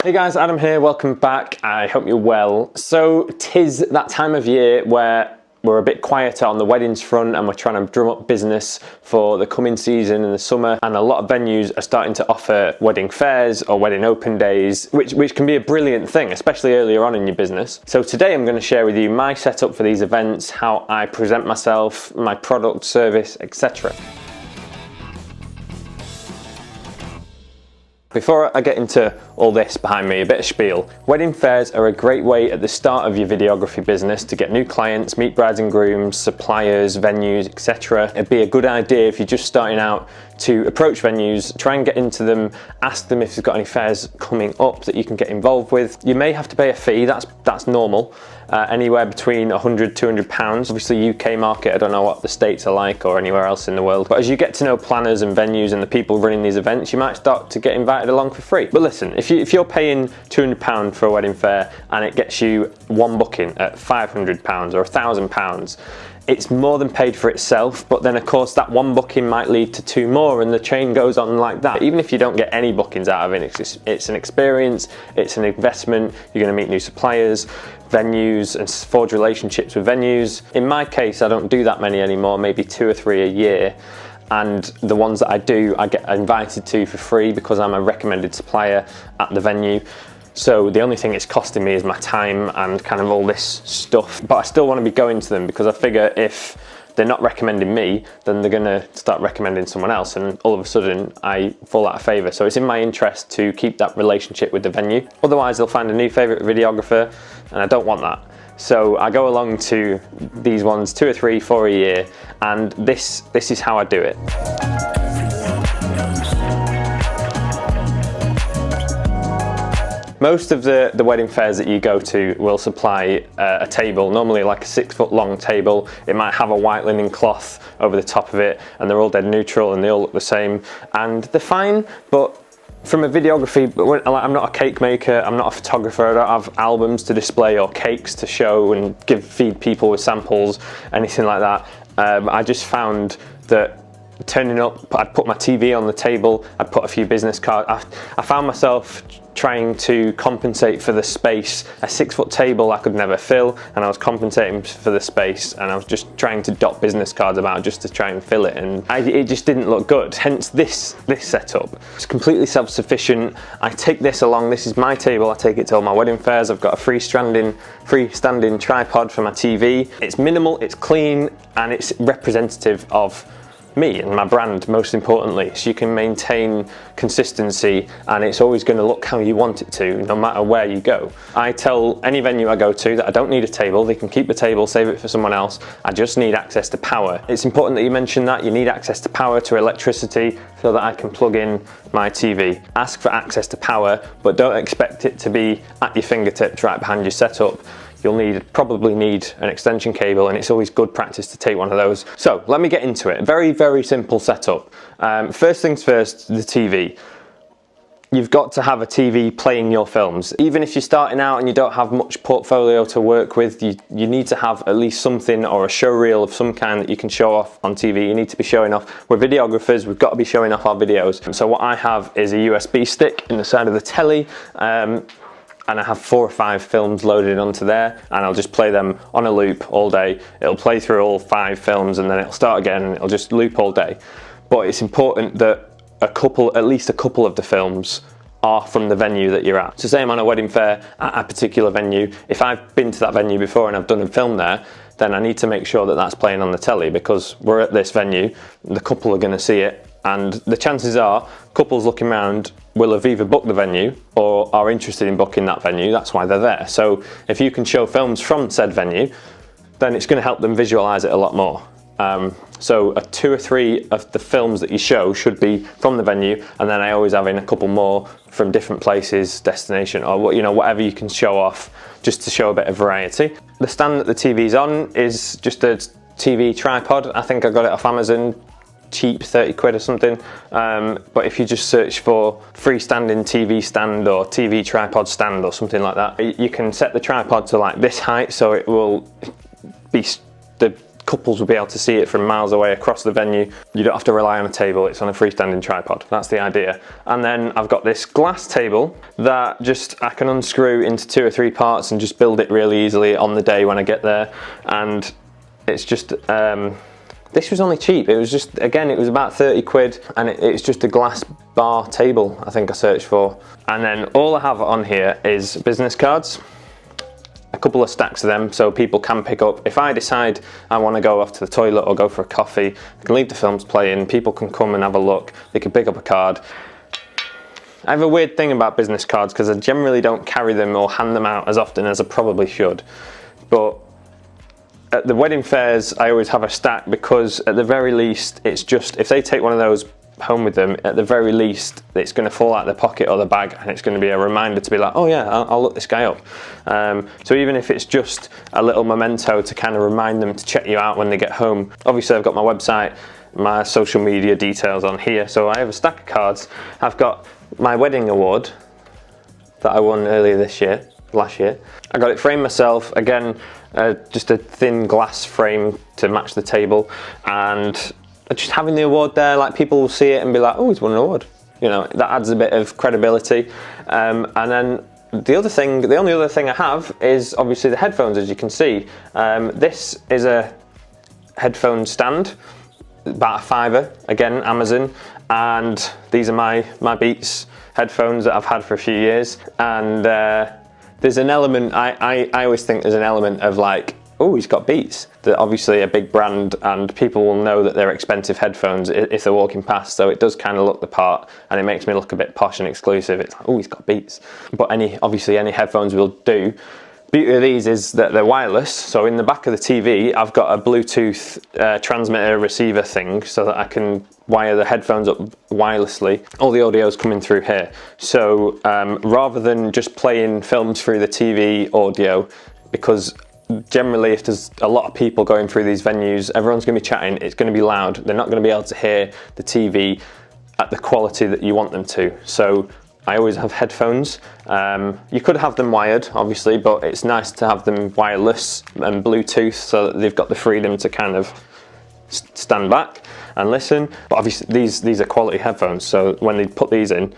Hey guys, Adam here, welcome back. I hope you're well. So 'tis that time of year where we're a bit quieter on the weddings front and we're trying to drum up business for the coming season in the summer, and a lot of venues are starting to offer wedding fairs or wedding open days, which can be a brilliant thing, especially earlier on in your business. So today I'm going to share with you my setup for these events, how I present myself, my product, service, etc. Before I get into all this behind me, a bit of spiel. Wedding fairs are a great way at the start of your videography business to get new clients, meet brides and grooms, suppliers, venues, etc. It'd be a good idea if you're just starting out to approach venues, try and get into them, ask them if they've got any fairs coming up that you can get involved with. You may have to pay a fee, that's normal, anywhere between £100, £200. Obviously UK market, I don't know what the States are like or anywhere else in the world, but as you get to know planners and venues and the people running these events, you might start to get invited along for free. But listen, if you're paying £200 for a wedding fair and it gets you one booking at £500 or £1,000, it's more than paid for itself, but then of course that one booking might lead to two more and the chain goes on like that. Even if you don't get any bookings out of it, it's an experience, it's an investment, you're going to meet new suppliers, venues, and forge relationships with venues. In my case, I don't do that many anymore, maybe 2 or 3 a year. And the ones that I do, I get invited to for free because I'm a recommended supplier at the venue. So the only thing it's costing me is my time and kind of all this stuff. But I still want to be going to them because I figure if they're not recommending me, then they're going to start recommending someone else, and all of a sudden I fall out of favour. So it's in my interest to keep that relationship with the venue. Otherwise they'll find a new favourite videographer, and I don't want that. So I go along to these ones 2 or 3, 4 a year, and this is how I do it. Most of the wedding fairs that you go to will supply a table, normally like a 6-foot long table. It might have a white linen cloth over the top of it, and they're all dead neutral and they all look the same, and they're fine. But from a videography, I'm not a cake maker, I'm not a photographer, I don't have albums to display or cakes to show and feed people with samples, anything like that. I just found that turning up, I'd put my TV on the table, I'd put a few business cards. I found myself trying to compensate for the space. A 6-foot table I could never fill, and I was compensating for the space, and I was just trying to dot business cards about just to try and fill it, and it just didn't look good. Hence this setup. It's completely self-sufficient. I take this along, this is my table, I take it to all my wedding fairs. I've got a freestanding tripod for my TV. It's minimal, it's clean, and it's representative of me and my brand, most importantly, so you can maintain consistency and it's always going to look how you want it to, no matter where you go. I tell any venue I go to that I don't need a table, they can keep the table, save it for someone else, I just need access to power. It's important that you mention that, you need access to power, to electricity, so that I can plug in my TV. Ask for access to power, but don't expect it to be at your fingertips right behind your setup. You'll probably need an extension cable, and it's always good practice to take one of those. So let me get into it. Very, very simple setup. First things first, the TV. You've got to have a TV playing your films. Even if you're starting out and you don't have much portfolio to work with, you need to have at least something or a show reel of some kind that you can show off on TV. You need to be showing off. We're videographers, we've got to be showing off our videos. So what I have is a USB stick in the side of the telly, and I have 4 or 5 films loaded onto there, and I'll just play them on a loop all day. It'll play through all 5 films and then it'll start again and it'll just loop all day. But it's important that at least a couple of the films are from the venue that you're at. So say I'm on a wedding fair at a particular venue, if I've been to that venue before and I've done a film there, then I need to make sure that that's playing on the telly, because we're at this venue, the couple are going to see it, and the chances are couples looking around will have either booked the venue or are interested in booking that venue. That's why they're there. So if you can show films from said venue, then it's going to help them visualize it a lot more. So 2 or 3 of the films that you show should be from the venue, and then I always have in a couple more from different places, destination, or whatever you can show off, just to show a bit of variety. The stand that the TV's on is just a TV tripod. I think I got it off Amazon, cheap, 30 quid or something. But if you just search for freestanding TV stand or TV tripod stand or something like that, you can set the tripod to like this height, so it will be the couples will be able to see it from miles away across the venue. You don't have to rely on a table, it's on a freestanding tripod. That's the idea. And then I've got this glass table that just I can unscrew into 2 or 3 parts and just build it really easily on the day when I get there. And it's just, this was only cheap. It was just, again, it was about 30 quid, and it's just a glass bar table I think I searched for. And then all I have on here is business cards, a couple of stacks of them so people can pick up. If I decide I want to go off to the toilet or go for a coffee, I can leave the films playing, people can come and have a look, they can pick up a card. I have a weird thing about business cards because I generally don't carry them or hand them out as often as I probably should. But at the wedding fairs, I always have a stack because at the very least, it's just, if they take one of those home with them, at the very least, it's going to fall out of their pocket or the bag, and it's going to be a reminder to be like, oh yeah, I'll look this guy up. So even if it's just a little memento to kind of remind them to check you out when they get home. Obviously, I've got my website, my social media details on here. So I have a stack of cards. I've got my wedding award that I won earlier last year. I got it framed myself, again, just a thin glass frame to match the table, and just having the award there, like people will see it and be like, oh, he's won an award. You know, that adds a bit of credibility. And then the only other thing I have is obviously the headphones, as you can see. This is a headphone stand, about a £5, again, Amazon, and these are my Beats headphones that I've had for a few years. And there's an element, I always think there's an element of like, oh, he's got Beats. They're obviously a big brand, and people will know that they're expensive headphones if they're walking past, so it does kind of look the part, and it makes me look a bit posh and exclusive. It's like, oh, he's got Beats. But obviously any headphones will do. Beauty of these is that they're wireless, so in the back of the TV I've got a Bluetooth transmitter receiver thing so that I can wire the headphones up wirelessly. All the audio's coming through here. So rather than just playing films through the TV audio, because generally if there's a lot of people going through these venues, everyone's going to be chatting, it's going to be loud, they're not going to be able to hear the TV at the quality that you want them to. So I always have headphones. You could have them wired, obviously, but it's nice to have them wireless and Bluetooth so that they've got the freedom to kind of stand back and listen. But obviously these are quality headphones, so when they put these in,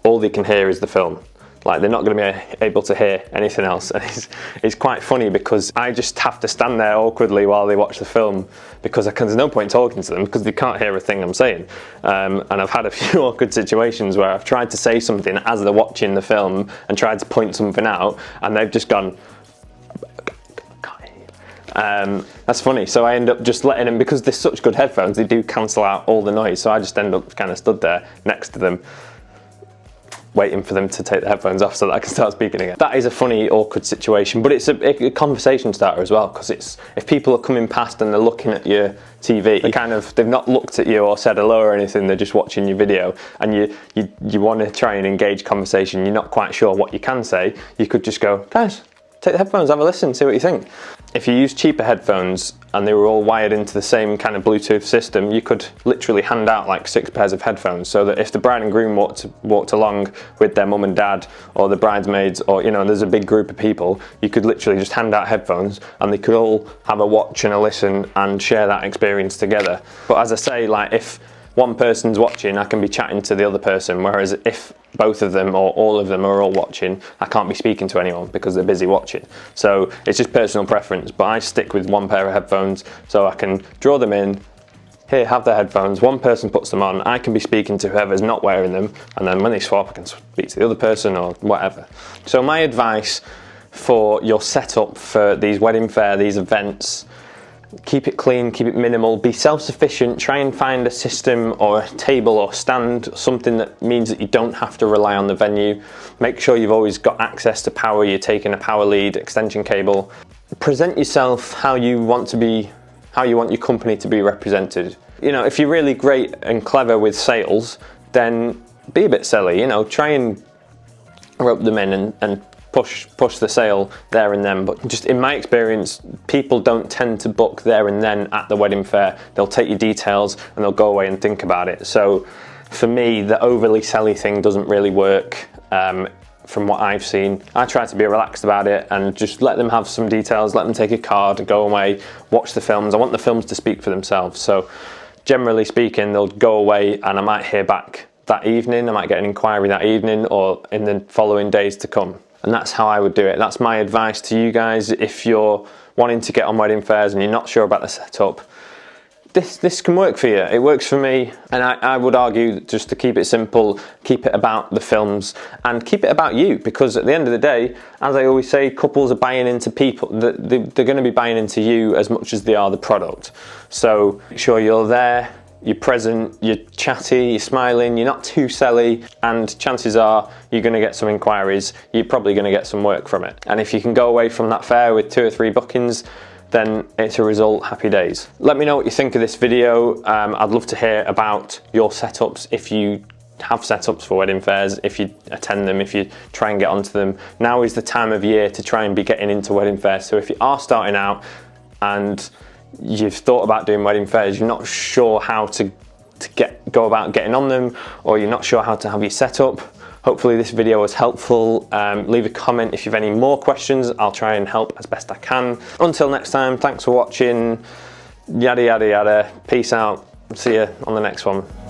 all they can hear is the film. Like, they're not going to be able to hear anything else. And it's quite funny because I just have to stand there awkwardly while they watch the film because there's no point talking to them because they can't hear a thing I'm saying. And I've had a few awkward situations where I've tried to say something as they're watching the film and tried to point something out, and they've just gone, that's funny. So I end up just letting them, because they're such good headphones, they do cancel out all the noise. So I just end up kind of stood there next to them, waiting for them to take the headphones off so that I can start speaking again. That is a funny, awkward situation, but it's a conversation starter as well, because if people are coming past and they're looking at your TV, they've not looked at you or said hello or anything, they're just watching your video, and you want to try and engage conversation, you're not quite sure what you can say, you could just go, guys, take the headphones, have a listen, see what you think. If you use cheaper headphones and they were all wired into the same kind of Bluetooth system, you could literally hand out like 6 pairs of headphones, so that if the bride and groom walked along with their mum and dad or the bridesmaids, or there's a big group of people, you could literally just hand out headphones and they could all have a watch and a listen and share that experience together. But as I say, like, if one person's watching, I can be chatting to the other person, whereas if both of them or all of them are all watching, I can't be speaking to anyone because they're busy watching. So it's just personal preference, but I stick with one pair of headphones so I can draw them in, here, have the headphones, one person puts them on, I can be speaking to whoever's not wearing them, and then when they swap I can speak to the other person or whatever. So my advice for your setup for these wedding fair, these events, keep it clean, keep it minimal, be self-sufficient, try and find a system or a table or stand, something that means that you don't have to rely on the venue. Make sure you've always got access to power, you're taking a power lead, extension cable. Present yourself how you want your company to be represented. If you're really great and clever with sales, then be a bit silly, try and rope them in and push the sale there and then. But just in my experience, people don't tend to book there and then at the wedding fair. They'll take your details and they'll go away and think about it. So for me, the overly selly thing doesn't really work. from what I've seen. I try to be relaxed about it and just let them have some details, let them take a card, go away, watch the films. I want the films to speak for themselves. So generally speaking, they'll go away and I might hear back that evening. I might get an inquiry that evening or in the following days to come. And that's how I would do it. That's my advice to you guys. If you're wanting to get on wedding fairs and you're not sure about the setup, this can work for you. It works for me, and I would argue just to keep it simple, keep it about the films and keep it about you, because at the end of the day, as I always say, couples are buying into people. They're going to be buying into you as much as they are the product. So make sure you're there, you're present, you're chatty, you're smiling, you're not too selly, and chances are you're going to get some inquiries. You're probably going to get some work from it. And if you can go away from that fair with 2 or 3 bookings, then it's a result. Happy days. Let me know what you think of this video. I'd love to hear about your setups, if you have setups for wedding fairs, if you attend them, if you try and get onto them. Now is the time of year to try and be getting into wedding fairs. So if you are starting out and you've thought about doing wedding fairs, you're not sure how to go about getting on them, or you're not sure how to have your setup, hopefully this video was helpful. Leave a comment if you have any more questions. I'll try and help as best I can. Until next time, thanks for watching. Yada, yada, yada. Peace out. See you on the next one.